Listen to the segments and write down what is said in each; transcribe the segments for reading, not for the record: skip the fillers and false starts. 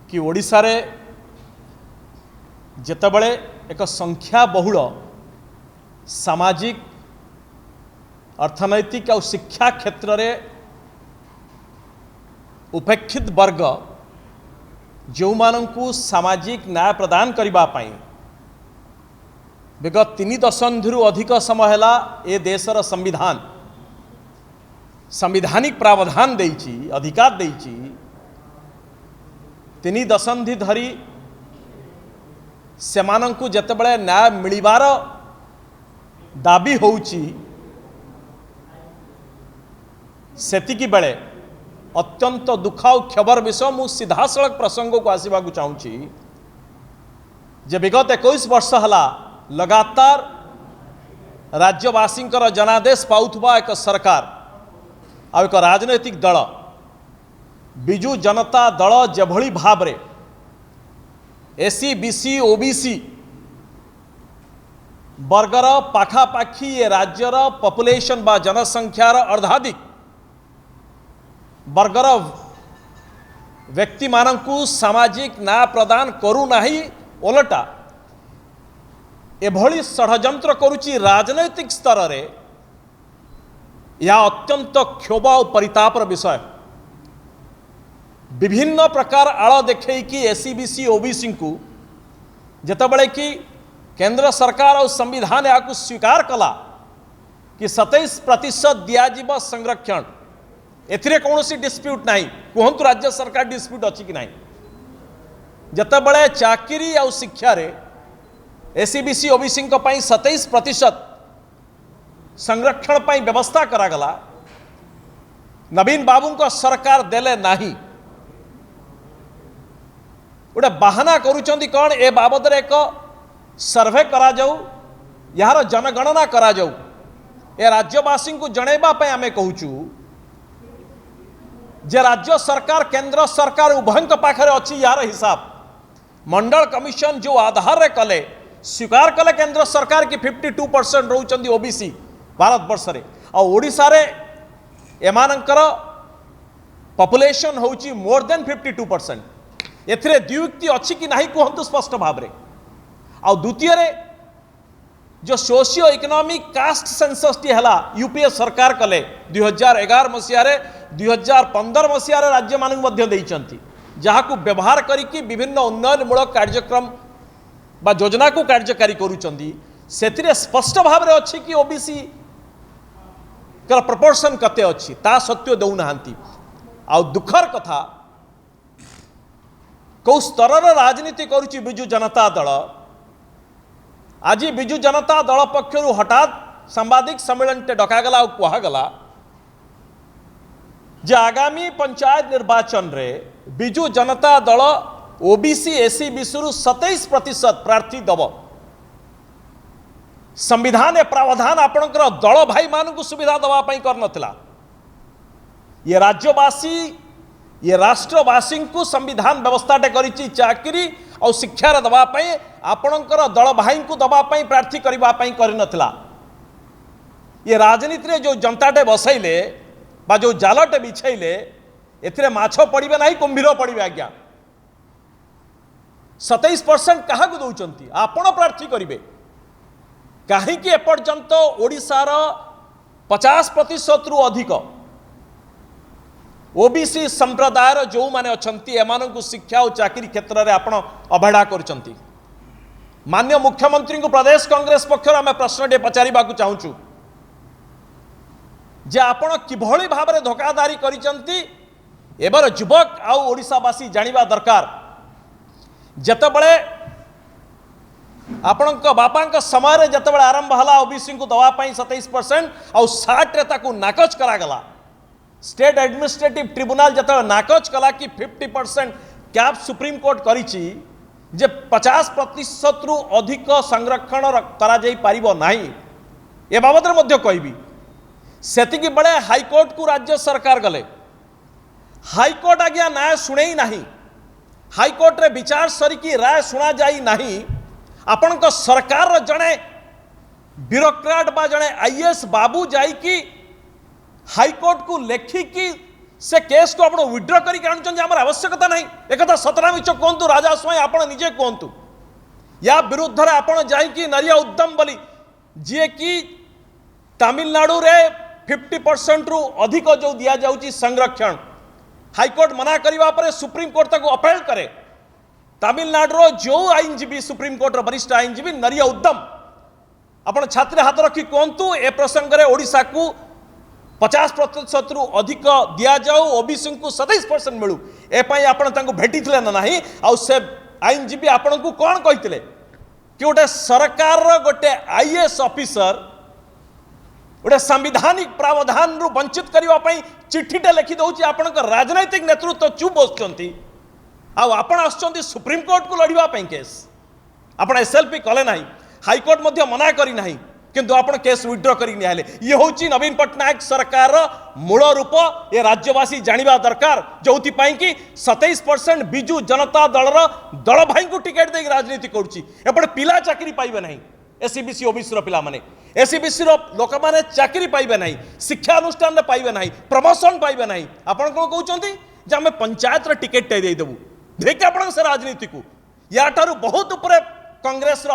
कि ओडिशा रे जेतेबेले एक संख्या बहुल सामाजिक अर्थनैतिक और शिक्षा क्षेत्र रे उपेक्षित वर्ग जो माननकु सामाजिक न्याय प्रदान करबा पाई विगत 3 दशंधि अधिक समय है ए देशर संविधान संविधानिक प्रावधान देइछि अधिकार देइछि 3 दशंधि धरी सेमानंकु जेतेबेले न्याय मिलिबार दाबी होउछि सेतिकी बेले अत्यंत दुख और खबर विषय मु सीधासलख प्रसंग को आसवा चाहूँगी जे विगत 21 वर्ष हला लगातार राज्यवासी जनादेश पाउथबा एक सरकार आ एक राजनैतिक दल बिजु जनता दल जेभली भाव एसी बीसी ओबीसी वर्गर पाखापाखि ए राज्यर पॉपुलेशन बा जनसंख्यार अर्धाधिक वर्गर व्यक्ति मानकु सामाजिक न्याय प्रदान करू नाही ओलटा एभली षड्यंत्र करुची राजनैतिक स्तर रे या अत्यंत क्षोभ और परितापर विषय विभिन्न प्रकार आड़ देखई कि एसीबीसी ओबीसी को जेतेबेले कि केंद्र सरकार और संविधान या स्वीकार कला कि 27% दियाजिब संरक्षण एथिरे कौनसी डिस्प्यूट नहीं कहतु राज्य सरकार डिस्प्यूट अच्छी कि नहीं जेतेबेले चाकरी और शिक्षा रे एसीबीसी ओबीसी 27% संरक्षण पाई व्यवस्था करागला नवीन बाबू को सरकार देले नाही गोटे बाहाना करुचंती कौन ए बाबद एक सर्वे करा जाऊ यार जनगणना करा जाऊ ए राज्यवासी को जनैबा पे आमे कहूचु जे राज्य सरकार केंद्र सरकार उभयंक पाखरे अच्छी यार हिसाब मंडल कमिशन जो आधार रे कले स्वीकार कले केंद्र सरकार की 52% रहउचंदी ओबीसी भारत वर्ष रे आ ओडिसा रे एमानंकर पॉपुलेशन होउची मोर देन 52% एथिरे द्वियुक्ति अच्छी कि नहीं कहतु स्पष्ट भाव रे आ द्वितीय रे जो socio economic caste census T हला यूपीए सरकार कले 2011 मसीह रे 2015 मसीह रे राज्य मानक मध्य देइचंती जहाकू व्यवहार करिकी विभिन्न उन्नयनमूलक कार्यक्रम बा योजना को कार्यकारी करूचंदी सेतिरे स्पष्ट भाव रे अछि कि ओबीसी कर प्रपोर्शन कते अछि ता सत्य दउ नाहंती आ दुखर कथा को स्तर रे राजनीति करूची बिजु जनता दल आज बिजु जनता दल पक्षरु हठात सांबादिक सम्मेलन टे डकागला और कहगला जे आगामी पंचायत निर्वाचन रे Biju Janata Dal OBC AC BC 27% प्रार्थी दब संविधान ए प्रावधान आपणकर दल भाई मान को सुविधा दवाई कर नथिला ये राज्यवासी ये राष्ट्रवासी को संविधान व्यवस्था करिछि चाकरी और शिक्षा रे दबा पई आपणकर दल भाई को दबा पई प्रार्थी करबा पई करि नथिला ये राजनीति रे जो जनताटे बसैले बा जो जालटे बिछैले एथिरे माछ पड़िबे नाही कुंभीर पड़िबे आज्ञा 27% क्या दौरान आपण प्रार्थी करेंगे कहीं एपर्यंत ओडिशार 50% रु अधिक ओबीसी संप्रदायर जो माने अछंती एमानंकु शिक्षा और चाकरी क्षेत्र में आपण अवहेला करछंती माननीय मुख्यमंत्री को प्रदेश कांग्रेस पक्षर आम प्रश्न टे पचारिबा चाहूँ जे आपण किभली भाव में धोखाधारी करिसंती एबर युवक आउ ओडिशावासी जानिबा दरकार जेतेबेले आपणक बापांक समय रे जेतेबेले आरंभ हला ओबीसी को दवा पई 27% और 60 रे ताकू नाकच करागला स्टेट एडमिनिस्ट्रेटिव ट्रिब्यूनल जेतेबेले नाकच कला कि 50% कैप सुप्रीम कोर्ट करिछि जे 50% रु अधिक संरक्षण करा जाई पारिबो नाही ए बाबद रे मध्य कहबी सेतिकी बड़े हाईकोर्ट को राज्य सरकार गले हाईकोर्ट आज्ञा न्याय शुणे नहीं हाईकोर्ट रे विचार सरिकी राय शुणा जाई नहीं आपण सरकार जड़े ब्यूरोक्राट बा जड़े आईएएस बाबू जाइकी हाईकोर्ट को लेखिकी से केस को आप विड्र करके आमर आवश्यकता नहीं एक सतरा मिछ कहतु राजा स्वाई आप निजे कहतु या विरुद्ध में आप जाकि नरिया उद्यम बोली जी कि तमिलनाडु रे 50% रु अधिक जो दि जाऊँगी संरक्षण हाईकोर्ट मना करने पर सुप्रीम कोर्ट तक अपील करे तमिलनाडु जो आईनजीवी सुप्रीम कोर्ट वरिष्ठ आईनजीवी नरिया उद्यम आपण छात्र हाथ रखी कहतु ए प्रसंग में ओडिशा को 50% रु अधिक दि जाऊ ओबीसी को 27% मिलू एपाई आपण भेटी थे ना नहीं आउ से आईनजीवी आपण को कौन कहते कि गोटे सरकार गोटे आईएएस ऑफिसर गोटे संविधानिक प्रावधान रु वंचित करने चिठीटे लिखि दौर आपण राजनैतिक नेतृत्व चुप बसुंट आपण आसुँच सुप्रीम कोर्ट को लड़ाई केस आपण एसएलपी कले ना हाईकोर्ट मध्य मना करना किंतु आपण केस विड्र कर ये हूँ नवीन पट्टनायक सरकार मूल रूप ये राज्यवासी जानिबा दरकार जो कि 27% बिजु जनता दलर दल भाई को टिकेट दे राजनीति करुँचे पिला चाकरी पाइबे नहीं एससीबीसी ओबीसी पिला माने एससीबीसी लोक मैंने चाकरी पाइबे नहीं शिक्षा अनुष्ठान पाइबे नहीं प्रमोशन पाइबे नहीं आपण कौन कहते आम पंचायत टिकेट देदेबू देख आप राजनीति को या बहुत उपर कांग्रेस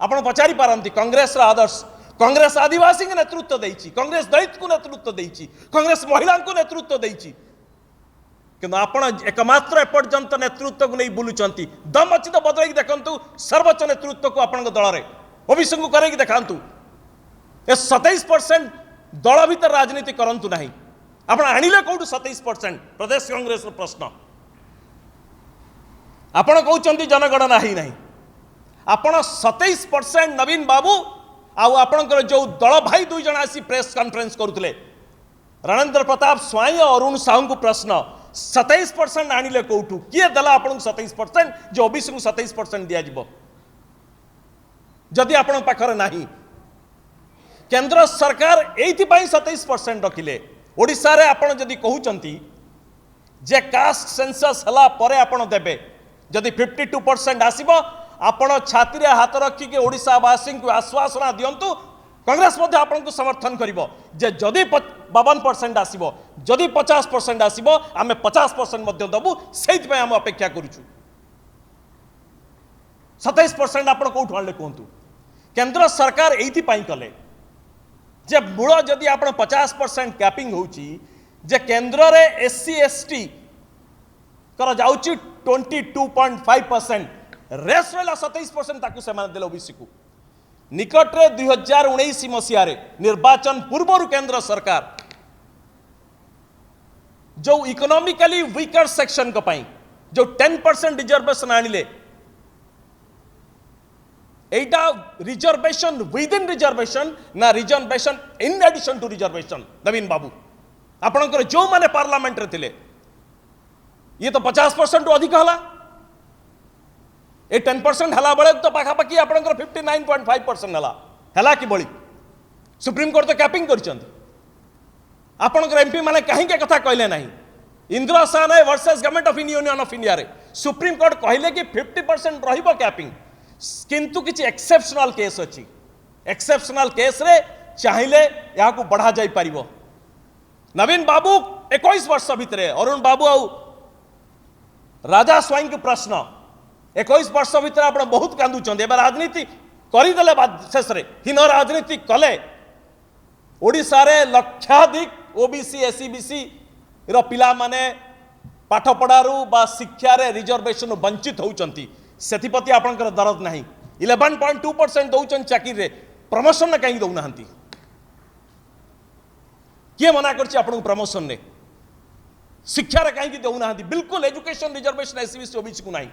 आपण पचारि पारती कांग्रेस आदर्श कांग्रेस आदिवासी नेतृत्व देती कांग्रेस दलित को नेतृत्व देती कांग्रेस महिला को नेतृत्व देती किंतु आपण एकमात्र एपर्यंत नेतृत्व को नहीं बुलूंट दम अच्छी तो बदल देखु सर्वोच्च नेतृत्व को आपण दल में ओबीसी को कर देखा 27% दल भीतर राजनीति करंतु नहीं आपण आनिले कौटू 27% प्रदेश कांग्रेस प्रश्न आपण कहते जनगणना ही नहीं आपण 27% नवीन बाबू आपणकर जो दल भाई दुई जन आसी प्रेस कॉन्फ्रेंस करुले रणेंद्र प्रताप स्वाई और अरुण साहू को प्रश्न 27% आनिले कौटू किए देला आपन 27% जो ओबीसी को 27% दिया जिवो जदि आपण पाखरे नाही केंद्र सरकार एथि 27% रखिले ओडिसा रे आपण जदि कहउचंती जे कास्ट सेंसस हला परे आपण देबे जदि 52% आसीबो आपण छाती रे हाथ रखिके ओडिशावासी को आश्वासना दिंतु कांग्रेस मध्य आपन को समर्थन करिवो जे जदि 52% आसीबो जदि 50% आसीबो आमे 50% मध्य दबु सेति पे हम अपेक्षा करूछु 27% आपण कोठु आले कोंतु केंद्र सरकार एथि पई कले जे मूल जदि आपण 50% कैपिंग होउची जे केंद्र रे एससी एसटी कर जाउची 22.5% रेस रहा 27% ताकू से देले ओबीसी को निकट रे 2019 मसीह निर्वाचन पूर्व केंद्र सरकार जो इकोनॉमिकली वीकर सेक्शन को पाई जो 10% रिजर्वेशन आनिले एटा रिजर्वेशन विद इन रिजर्वेशन ना reservation in addition to reservation Naveen babu आपणकर जो माने पार्लियामेंट रे थिले ये तो 50% अधिक हला ए 10% हला बळे तो पाखापाखि आपणकर 59.5% हला कि बळी सुप्रीम कोर्ट तो कैपिंग करछंती आपणकर एमपी माने काहे के कथा कहले नाही Indira Sawhney versus government of union of India रे सुप्रीम कोर्ट कहले कि 50% रहिबो कैपिंग किंतु किछि एक्सेप्शनल केस अछि एक्सेप्शनल केस रे चाहिले या को बढ़ा जाई परिबो नवीन बाबू 21 वर्ष भितरे अरुण बाबू आउ राजा स्वाई के प्रश्न 21 वर्ष भितर आप बहुत कांदुचंद एबे राजनीति करदेले शेष हीन राजनीति कले ओडिशा रे लक्षाधिक ओबीसी एससीबीसी रो पिला माने पाठ पढ़ारू बा शिक्षा रे रिजर्वेशन वंचित होउचंती सेतिपति आपनकर दरद नाही 11.2% दउचन चाकरी रे प्रमोशन कहीं दउ नाहंती किए मना करछि आपन प्रमोशन ने शिक्षा रे कहीं दउ नाहंती बिल्कुल एजुकेशन रिजर्वेशन एससीबीसी ओबीसी को नाही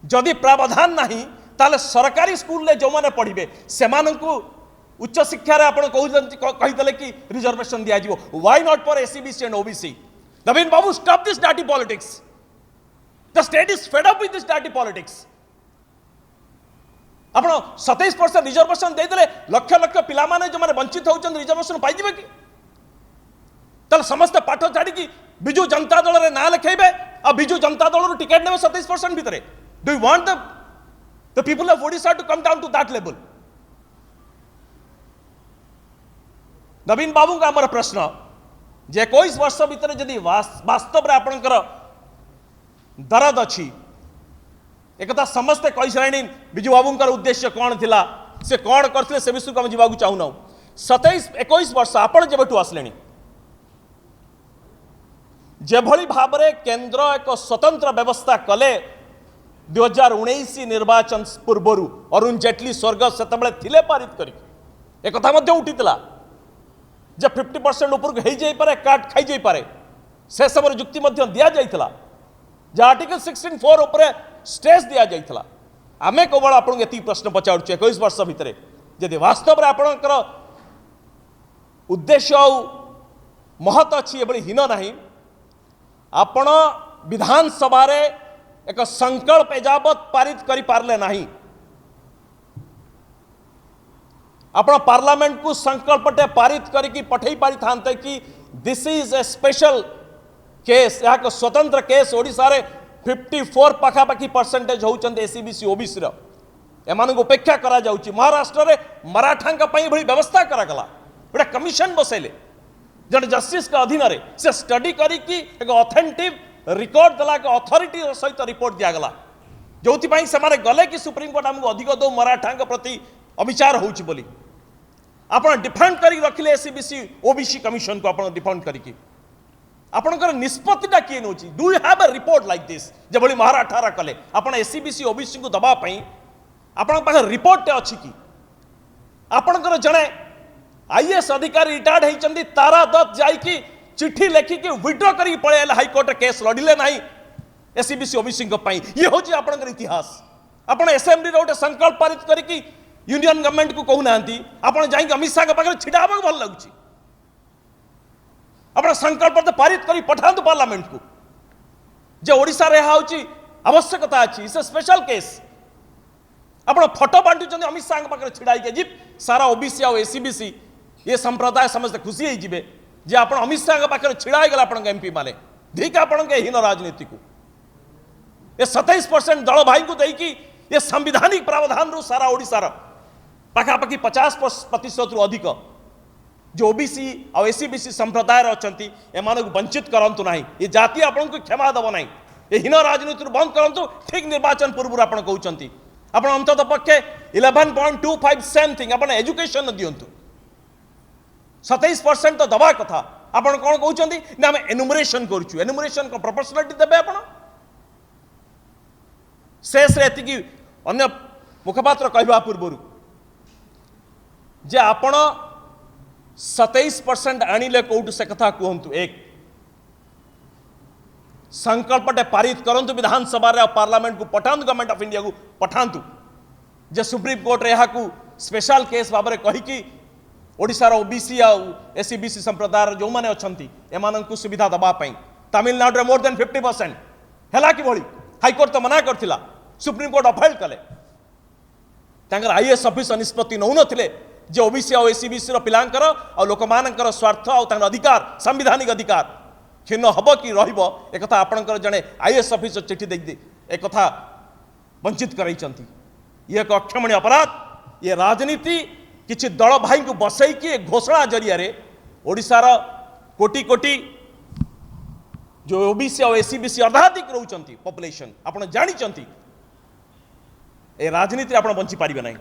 जदि प्रावधान नहीं ताले सरकारी स्कूल ले जो माने पढ़िबे सेमानंकु उच्च शिक्षा रे आपण कहिदले कि रिजर्वेशन दिया जिवो why not for SCBC and OBC Naveen Babu stop this dirty politics the state is fed up with this dirty politics आपण 27% रिजर्वेशन दे देले लक्ष लक्ष पिला माने जो माने वंचित होउचन रिजर्वेशन पाइ जिवे कि ताले समस्त पाठ छाड़ी कि बिजु जनता दल रे ना लिखेबे आ बिजु जनता दल रो टिकट नेबे 27% भितरे Do you want the people of Odisha to come down to that level? नवीन बाबू का हमारा प्रश्न जे 21 वर्ष भितर जदि वास्तव में आपणकर दरद अच्छी एक समस्ते कही सारे विजु बाबूंकर उद्देश्य कौन थिला से कौन करते से विषय को आम जावाक चाहूना 27-21 वर्ष आपण जेबठू आसले जेभली भाव में केंद्र एक स्वतंत्र व्यवस्था कले 2019 निर्वाचन पूर्वर अरुण जेटली स्वर्ग से थिले पारित कर एक उठी जे 50% उपरक हो जाए काट खाई जाए से समय जुक्ति दि जाइए जे आर्टिकल 16(4) उपरे स्टेज दि जाइए आमे केवल आपको ये प्रश्न पचारू 21 वर्ष भितर जदि वास्तव में आपणकर उद्देश्य महत्व अच्छी ये हीन नहीं आपण विधानसभा रे एक संकल्प एजावत पारित करि पारले नहीं आपण पार्लियामेंट को संकल्पटे पारित करिकी पठेई पारि थांते कि this is a special case या स्वतंत्र केस ओडिसा रे 54 पाखापाखि परसेंटेज होउचंते एससीबीसी ओबीसी रो एमान को उपेक्षा करा जाउची महाराष्ट्र रे मराठांका पई भली व्यवस्था करा गला गोटे कमिशन बसैले जन जस्टिस का अधीन रे से स्टडी करिकी एक ऑथेंटिक रिकॉर्ड दला के अथॉरिटी सहित रिपोर्ट दिया गला जोथि पई से माने गले कि सुप्रीम कोर्ट हमको अधिक दो मराठांका प्रति अविचार होउची बोली आपण डिफेंड करी रखिले एससीबीसी ओबीसी कमिशन को आपण डिफेंड करिकी आपणकर निष्पत्तिटा किए नोची do you have a report like this जेभली महाराठारा कले आपण एससीबीसी ओबीसी को दबा पई आपण पाखे रिपोर्ट टे अछि कि आपणकर जणे आईएएस अधिकारी रिटायर्ड होइचंदी तारा दत्त जाइकी चिट्ठी लेखिकी विड्रॉ करी पळेला हाई कोर्ट केस लड़िले नाही एससीबीसी ओबीसी को पई ये होची आपणकर इतिहास आपण असेंबली रे गोटे संकल्प पारित करिकी यूनियन गवर्नमेंट को कहू नांती आपण जाइकी अमित शाह के पाखे छिडा हबक भल लागुची अपना संकल्प तो पारित करी पठांतु पार्लियामेंट को जे ओडिसा रे हाउची आवश्यकता अछि इस स्पेशल केस आपण फोटो बांटुचंदी अमित शाह पाखे छिड़ाई के जीप सारा ओबीसी और एससीबीसी ये संप्रदाय समस्त खुशी हो जिबे जे आपण अमित शाह पाखे छिड़ाई गला आपण एमपी माने धिक आपण के हीन राजनीति को ये 27% दल भाई को देकी ये संवैधानिक प्रावधान रु सारा ओडिसा रा पाखापाखि 50% रु अधिक जो ओबीसी और एससीबीसी संप्रदाय अच्छी एमान वंचित करंतु नहीं ये जाति आपन को क्षमा दब नहीं ये हीन राजनीति बंद करंतु ठीक निर्वाचन पूर्व आप कहते आप अंतत पक्षे 11.25 सेम थिंग आप एजुकेशन दिंतु 27% तो दबा कथा आप कौन कहते ना आम एनुमरेशन करुँ एनुमरेशन को प्रोपोर्शनालिटी देवे आप शेष एति अन्य मुखपात्र कहवा पूर्व जे आपण 27% आनिले कौटु से कथा कहतु एक संकल्पटे पारित करंतु विधानसभा रे पार्लियामेंट को पठांतु गवर्नमेंट ऑफ इंडिया को पठांतु जे सुप्रीम कोर्ट रे को स्पेशल केस भाव में कहीकि ओडिशार ओबीसी आ एससीबीसी संप्रदाय जो माने अछंती एमान को सुविधा दबा पई तमिलनाडु रे मोर देन 50% हैला कि भली हाईकोर्ट तो मना करथिला सुप्रीम कोर्ट अपहेल्ड कले तांकर आईएएस ऑफिसर निष्पत्ति नौ नथिले जे ओबीसी और एससीबीसी पिलांकर और लोक मानकर स्वार्थ और अधिकार संवैधानिक अधिकार क्षीण हम कि एक आपणकर जड़े आईएएस ऑफिसर चिट्ठी दे एक कथा वंचित कराइछंती ये एक अक्षमणीय अपराध ये राजनीति किछि दल भाई को बसैकी घोषणा जरिया ओडिशार कोटी कोटी जो ओबीसी और एससीबीसी अर्धाधिक रोचंती पॉपुलेशन आपण जानिचंती ए राजनीति आपण बंची पारिबे नहीं।